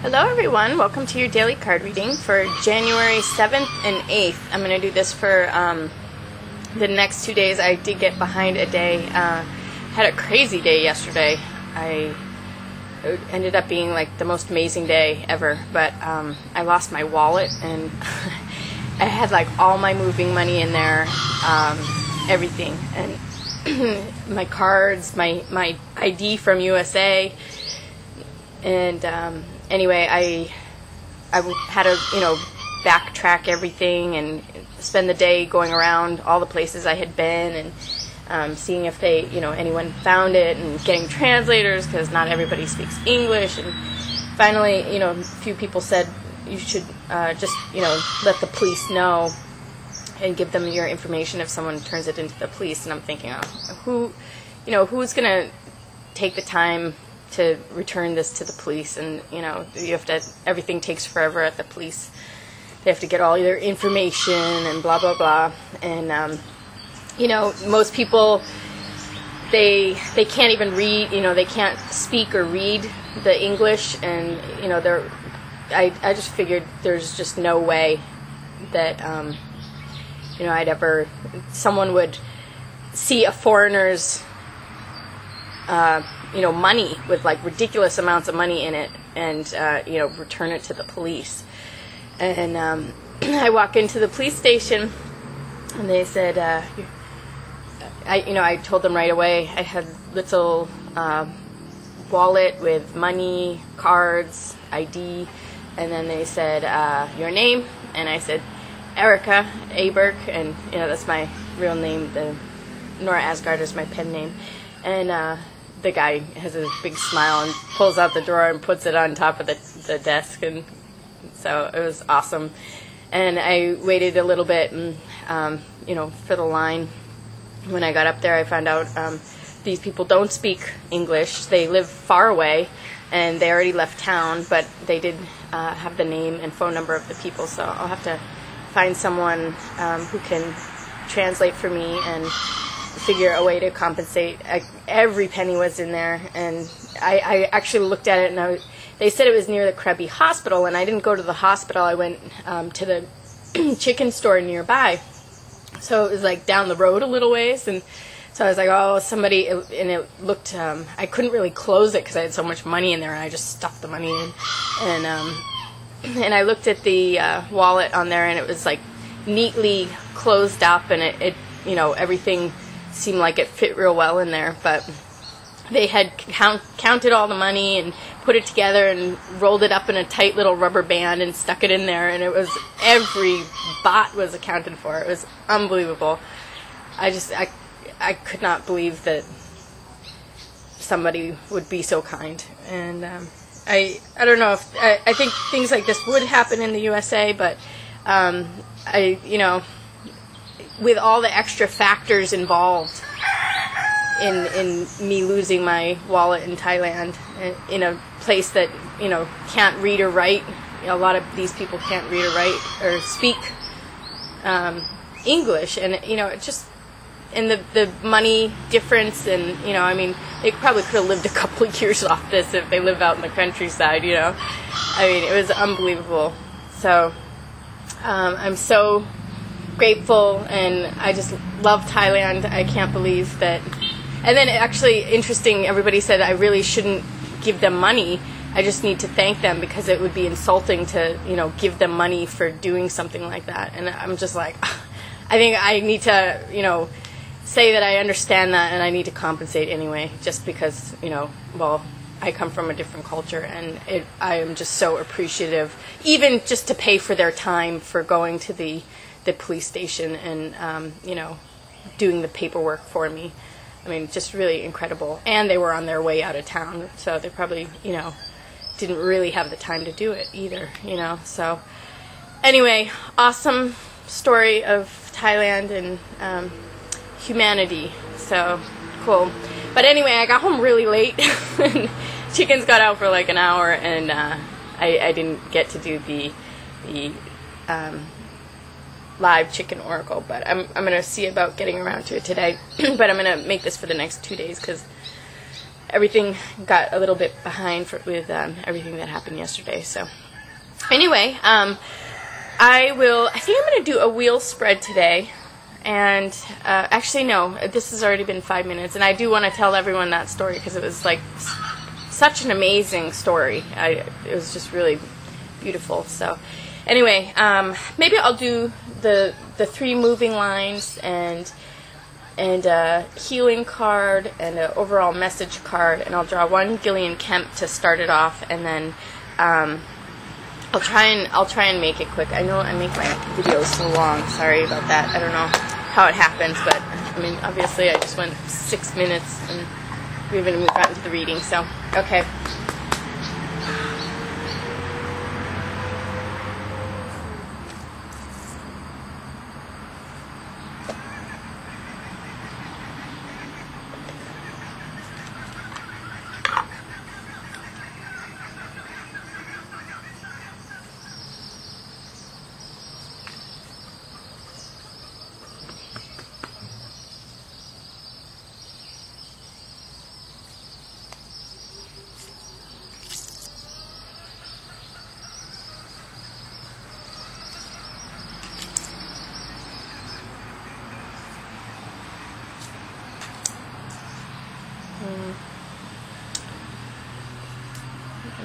Hello everyone, welcome to your daily card reading for January 7th and 8th. I'm going to do this for the next 2 days. I did get behind a day. Had a crazy day yesterday. It ended up being like the most amazing day ever, but I lost my wallet and I had like all my moving money in there, everything, and my cards, my ID from USA, and anyway, I had to, backtrack everything and spend the day going around all the places I had been and seeing if they, anyone found it and getting translators because not everybody speaks English. And finally, a few people said you should just, let the police know and give them your information if someone turns it into the police. And I'm thinking, who's going to take the time to return this to the police? And you have to, everything takes forever at the police. They have to get all their information and blah blah blah. And most people, they can't even read, they can't speak or read the English, and I just figured there's just no way that someone would see a foreigner's money with like ridiculous amounts of money in it and, return it to the police. And I walk into the police station and they said, I told them right away I had little wallet with money, cards, ID, and then they said, your name? And I said, Erica Aberg, and that's my real name. The Nora Asgard is my pen name. And the guy has a big smile and pulls out the drawer and puts it on top of the desk, and so it was awesome. And I waited a little bit, and for the line. When I got up there, I found out these people don't speak English. They live far away, and they already left town, but they did have the name and phone number of the people, so I'll have to find someone who can translate for me and figure a way to compensate. Every penny was in there, and I actually looked at it, and they said it was near the Krebby Hospital, and I didn't go to the hospital. I went to the chicken store nearby, so it was like down the road a little ways, and so I was like, oh, somebody, and it looked, I couldn't really close it because I had so much money in there, and I just stuffed the money in, and I looked at the wallet on there, and it was like neatly closed up, and it everything seemed like it fit real well in there, but they had counted all the money and put it together and rolled it up in a tight little rubber band and stuck it in there, and it was, every baht was accounted for. It was unbelievable. I could not believe that somebody would be so kind. And I don't know if I think things like this would happen in the USA, but with all the extra factors involved in me losing my wallet in Thailand, in a place that, can't read or write. A lot of these people can't read or write or speak English, and, it just, and the money difference, and, they probably could have lived a couple of years off this if they live out in the countryside, it was unbelievable. So, I'm so grateful, and I just love Thailand. I can't believe that. And then actually interesting, everybody said I really shouldn't give them money. I just need to thank them because it would be insulting to, give them money for doing something like that. And I'm just like, I think I need to, say that I understand that, and I need to compensate anyway, just because, I come from a different culture, and I am just so appreciative, even just to pay for their time for going to the police station and, doing the paperwork for me. Just really incredible. And they were on their way out of town, so they probably, didn't really have the time to do it either, So anyway, awesome story of Thailand and humanity. So cool. But anyway, I got home really late. Chickens got out for like an hour, and I didn't get to do the live chicken oracle, but I'm going to see about getting around to it today. But I'm going to make this for the next 2 days because everything got a little bit behind with everything that happened yesterday. So anyway, I think I'm going to do a wheel spread today. And actually, no, this has already been 5 minutes, and I do want to tell everyone that story because it was like such an amazing story. It was just really beautiful. So anyway, maybe I'll do the 3 moving lines and a healing card and an overall message card, and I'll draw 1 Gillian Kemp to start it off, and then I'll try and make it quick. I know I make my videos so long. Sorry about that. I don't know how it happens, but I mean, obviously I just went 6 minutes and we haven't even gotten to the reading. So okay.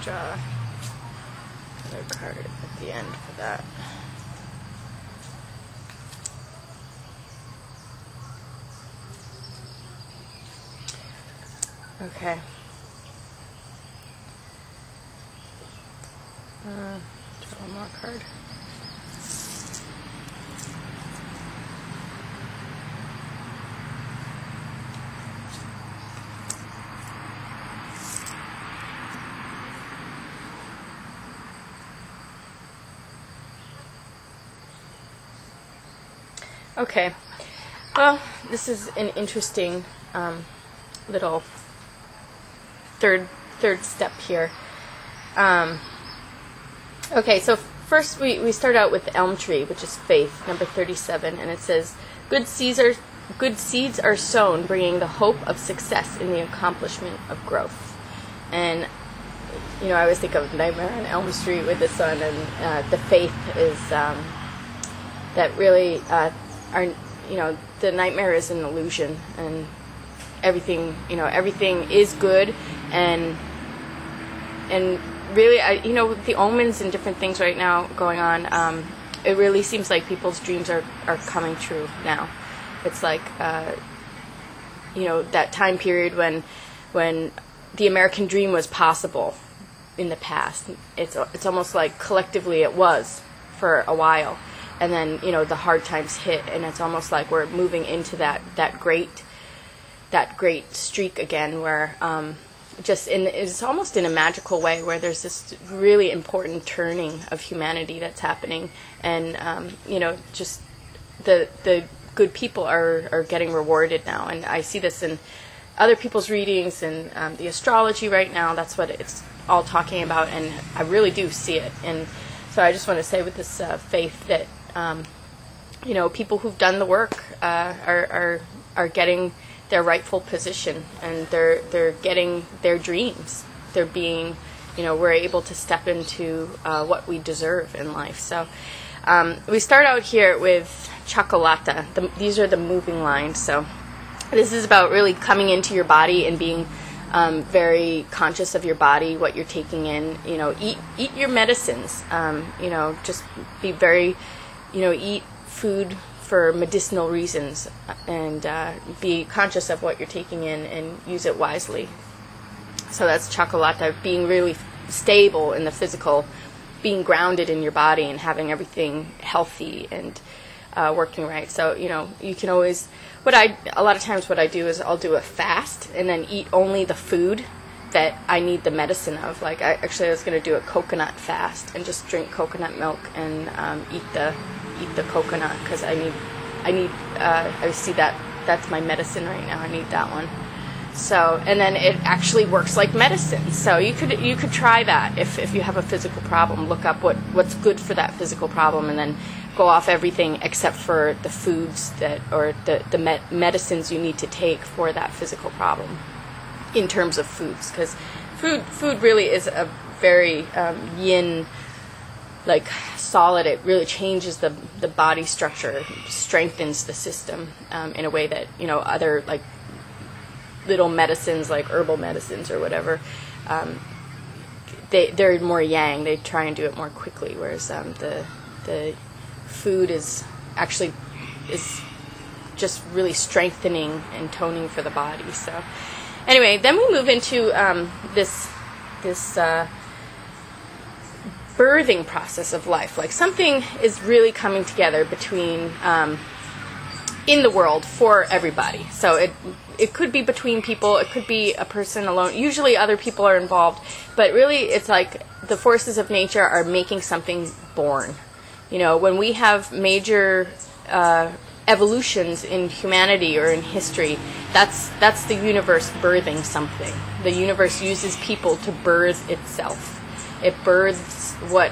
Draw another card at the end for that. Okay. Draw one more card. Okay, well, this is an interesting little third step here. Okay, so first we start out with the elm tree, which is faith, number 37, and it says, good seeds are sown, bringing the hope of success in the accomplishment of growth. And you know, I always think of Nightmare on Elm Street with the sun, and the faith is that really the nightmare is an illusion, and everything is good, and really, the omens and different things right now going on, it really seems like people's dreams are coming true now. It's like that time period when the American dream was possible in the past. It's almost like collectively it was for a while. And then, the hard times hit, and it's almost like we're moving into that great streak again, where it's almost in a magical way, where there's this really important turning of humanity that's happening, and just the good people are getting rewarded now, and I see this in other people's readings and the astrology right now. That's what it's all talking about, and I really do see it. And so I just want to say with this faith that people who've done the work are getting their rightful position, and they're getting their dreams. They're being, we're able to step into what we deserve in life. So we start out here with Chocolata. These are the moving lines. So this is about really coming into your body and being very conscious of your body, what you're taking in. Eat your medicines. Just be very, eat food for medicinal reasons, and be conscious of what you're taking in and use it wisely. So that's Chocolata, being really stable in the physical, being grounded in your body and having everything healthy and working right. So, you can always, a lot of times what I do is I'll do a fast and then eat only the food that I need the medicine of. Like I was going to do a coconut fast and just drink coconut milk and eat the coconut, because I see that's my medicine right now. I need that one. So, and then it actually works like medicine. So you could try that if you have a physical problem. Look up what's good for that physical problem, and then go off everything except for the foods or the medicines you need to take for that physical problem. in terms of foods, because food really is a very yin, like, solid. It really changes the body structure, strengthens the system in a way that, you know, other, like, little medicines, like herbal medicines or whatever, they're more yang. They try and do it more quickly, whereas the food is just really strengthening and toning for the body. So anyway, then we move into this birthing process of life. Like, something is really coming together between in the world for everybody. So it could be between people, it could be a person alone. Usually other people are involved, but really it's like the forces of nature are making something born. You know, when we have major evolutions in humanity or in history, that's the universe birthing something. The universe uses people to birth itself. It births what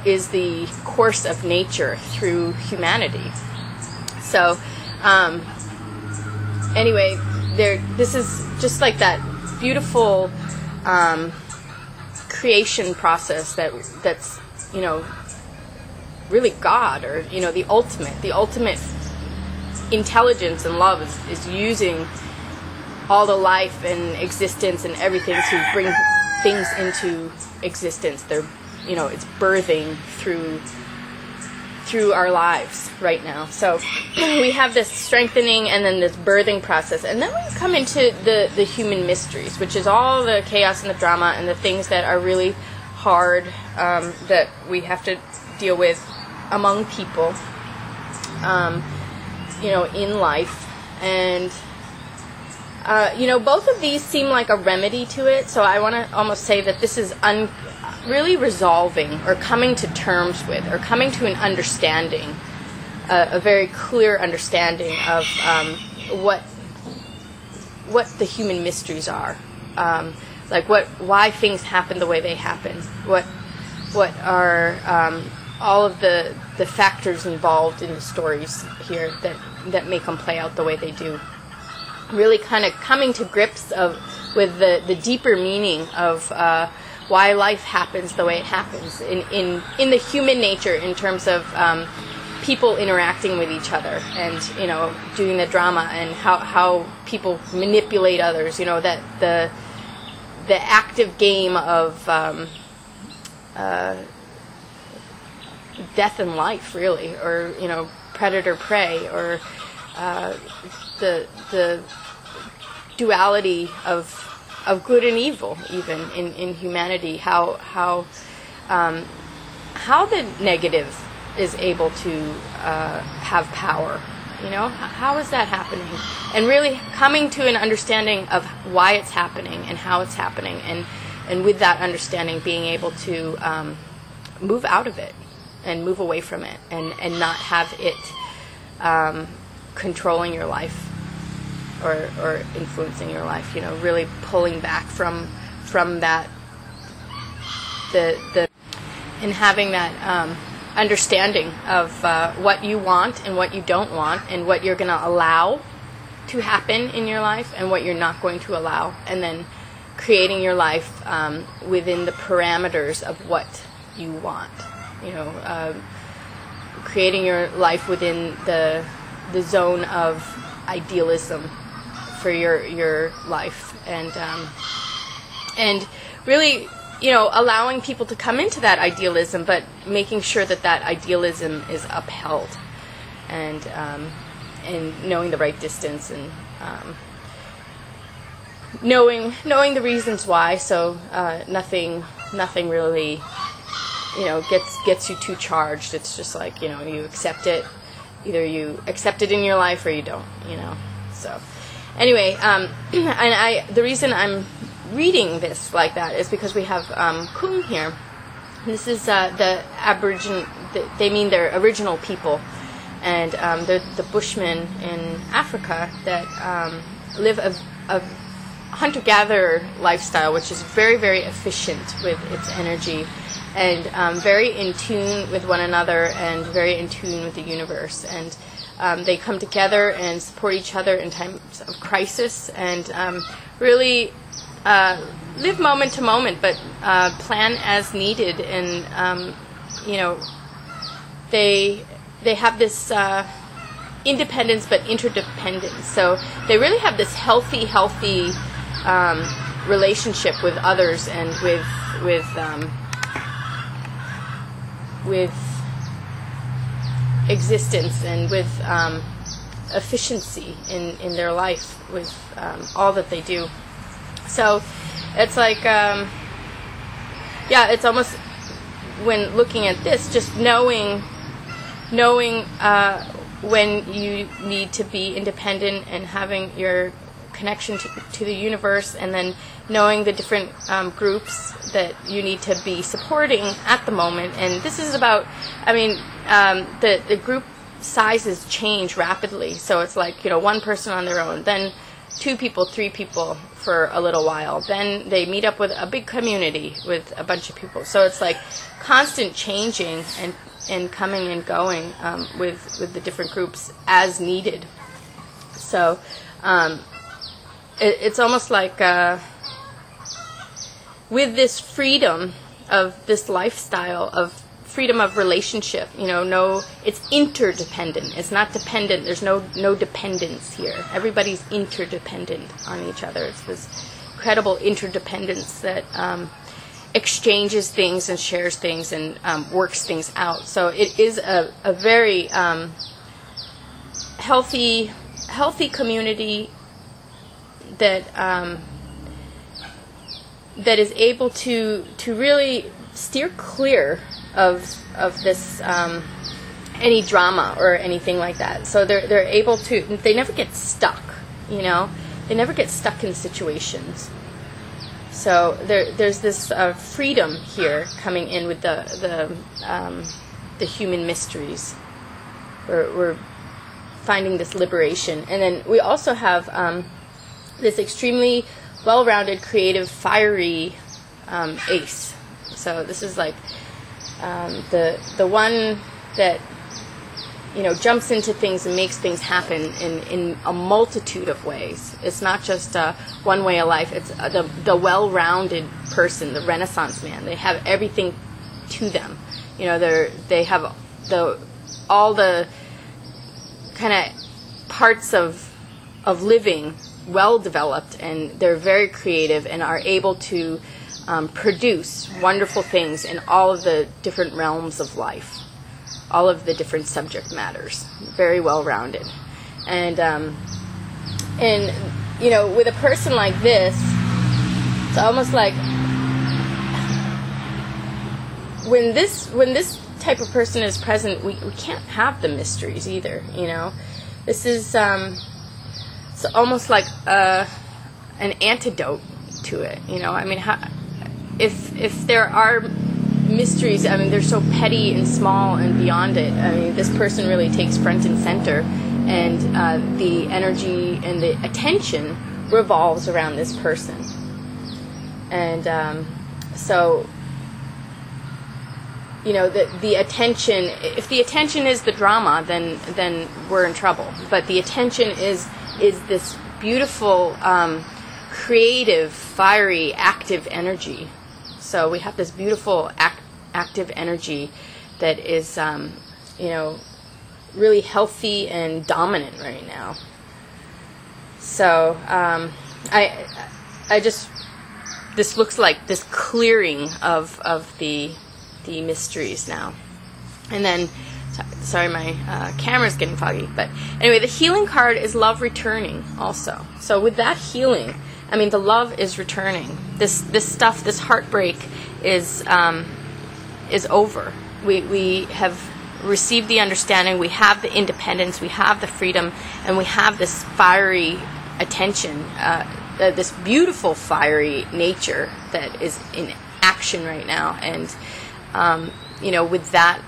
is the course of nature through humanity. So anyway, this is just like that beautiful creation process that's, you know, really God, or, you know, the ultimate intelligence and love is using all the life and existence and everything to bring things into existence. They're, you know, it's birthing through our lives right now. So we have this strengthening and then this birthing process, and then we come into the human mysteries, which is all the chaos and the drama and the things that are really hard, that we have to deal with among people, you know, in life. And you know, both of these seem like a remedy to it, so I want to almost say that this is really resolving or coming to terms with, or coming to an understanding, a very clear understanding of what the human mysteries are, like why things happen the way they happen, what are all of the factors involved in the stories here that make them play out the way they do. Really kind of coming to grips with the deeper meaning of why life happens the way it happens in the human nature, in terms of people interacting with each other, and, you know, doing the drama, and how people manipulate others. You know, that the active game of death and life, really, or, you know, predator prey, or the duality of good and evil, even in humanity. How the negative is able to have power. You know, how is that happening? And really coming to an understanding of why it's happening and how it's happening, and with that understanding, being able to move out of it and move away from it, and not have it controlling your life or influencing your life. You know, really pulling back from that, and having that understanding of what you want and what you don't want, and what you're going to allow to happen in your life and what you're not going to allow, and then creating your life within the parameters of what you want. You know, creating your life within the zone of idealism for your life, and really, you know, allowing people to come into that idealism, but making sure that idealism is upheld, and knowing the right distance, and knowing the reasons why. So nothing really, you know, gets you too charged. It's just like, you know, you accept it. Either you accept it in your life or you don't, you know. So anyway, and the reason I'm reading this like that is because we have Kung here. This is the Aboriginal, they mean they're original people, and they're the Bushmen in Africa that live a hunter-gatherer lifestyle, which is very, very efficient with its energy, and very in tune with one another, and very in tune with the universe. And They come together and support each other in times of crisis, and really live moment to moment, but plan as needed. And they have this independence but interdependence. So they really have this healthy relationship with others and with existence and with efficiency in their life with all that they do. So it's like, it's almost, when looking at this, just knowing when you need to be independent and having your connection to the universe, and then knowing the different groups that you need to be supporting at the moment. And this is about, the group sizes change rapidly. So it's like, one person on their own, then 2 people, 3 people for a little while. Then they meet up with a big community with a bunch of people. So it's like constant changing and coming and going with the different groups as needed. So it's almost like with this freedom of this lifestyle of freedom of relationship, it's interdependent. It's not dependent. There's no dependence here. Everybody's interdependent on each other. It's this incredible interdependence that exchanges things and shares things and works things out. So it is a very healthy community that that is able to really steer clear of this any drama or anything like that. So they're able to. They never get stuck. They never get stuck in situations. So there's this freedom here coming in with the human mysteries. We're finding this liberation, and then we also have this extremely well-rounded, creative, fiery ace. So this is like the one that jumps into things and makes things happen in a multitude of ways. It's not just one way of life. It's the well-rounded person, the Renaissance man. They have everything to them. They have all the kind of parts of living well developed, and they're very creative and are able to produce wonderful things in all of the different realms of life, all of the different subject matters. Very well rounded, and with a person like this, it's almost like when this type of person is present, we can't have the mysteries either. This is it's almost like an antidote to it. If there are mysteries, they're so petty and small and beyond it. This person really takes front and center, and the energy and the attention revolves around this person. And so, the attention. If the attention is the drama, then we're in trouble. But the attention is this beautiful, creative, fiery, active energy. So we have this beautiful active energy that is, really healthy and dominant right now. So this looks like this clearing of the mysteries now. And then, sorry, my camera's getting foggy. But anyway, the healing card is love returning also. So with that healing, the love is returning. This stuff, this heartbreak is over. We have received the understanding. We have the independence. We have the freedom, and we have this fiery attention, this beautiful fiery nature that is in action right now. And with that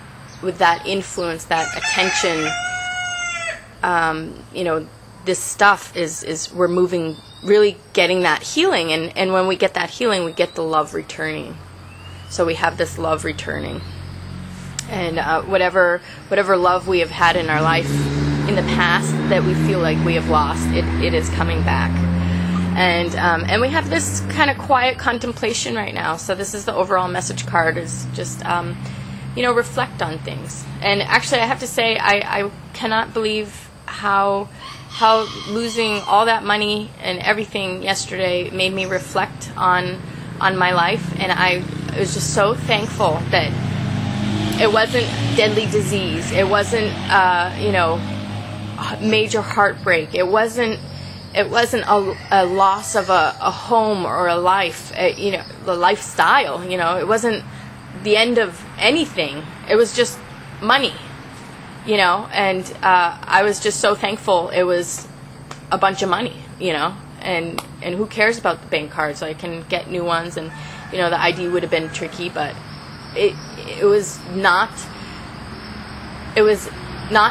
influence, that attention, this stuff is we're moving, really getting that healing, and when we get that healing, we get the love returning. So we have this love returning, and whatever love we have had in our life, in the past that we feel like we have lost, it is coming back. And we have this kind of quiet contemplation right now. So this is the overall message card, is just, reflect on things. And actually, I have to say, I cannot believe how losing all that money and everything yesterday made me reflect on my life. And I was just so thankful that it wasn't deadly disease. It wasn't, major heartbreak. It wasn't a loss of a home or a life, the lifestyle. It wasn't the end of anything. It was just money, and I was just so thankful it was a bunch of money, and who cares about the bank cards? I can get new ones, and the ID would have been tricky, but it was not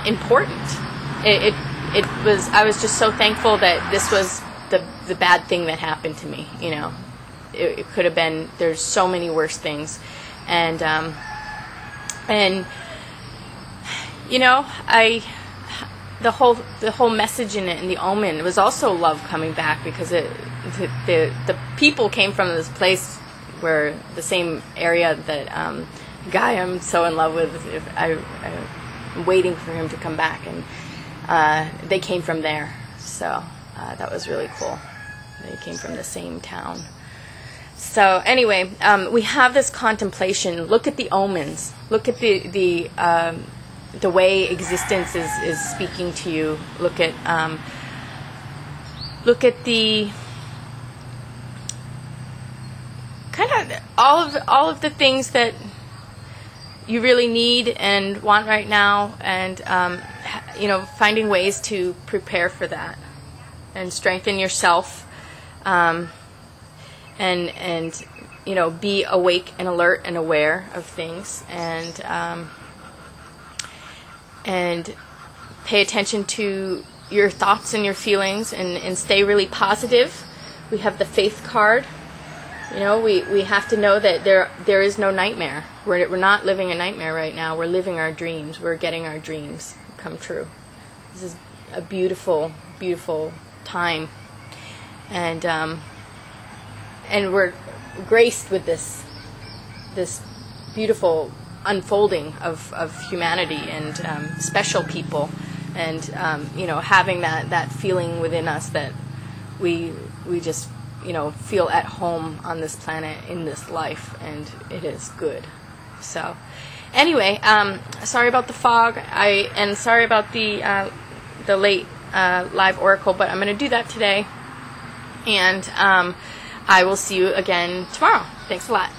important. I was just so thankful that this was the bad thing that happened to me. It could have been, there's so many worse things. And the whole message in it, and the omen, was also love coming back, because the people came from this place where the same area that guy I'm so in love with, I'm waiting for him to come back, and they came from there. So that was really cool. They came from the same town. So anyway, we have this contemplation. Look at the omens. Look at the way existence is speaking to you. Look at the kind of all of the things that you really need and want right now, and finding ways to prepare for that and strengthen yourself, and be awake and alert and aware of things, and pay attention to your thoughts and your feelings, and stay really positive. We have the faith card. We have to know that there is no nightmare. We're not living a nightmare right now. We're living our dreams. We're getting our dreams come true. This is a beautiful, beautiful time, and we're graced with this beautiful unfolding of humanity and special people, and having that feeling within us that we just feel at home on this planet, in this life, and it is good. So anyway, sorry about the fog, and sorry about the late live oracle, but I'm going to do that today, and I will see you again tomorrow. Thanks a lot.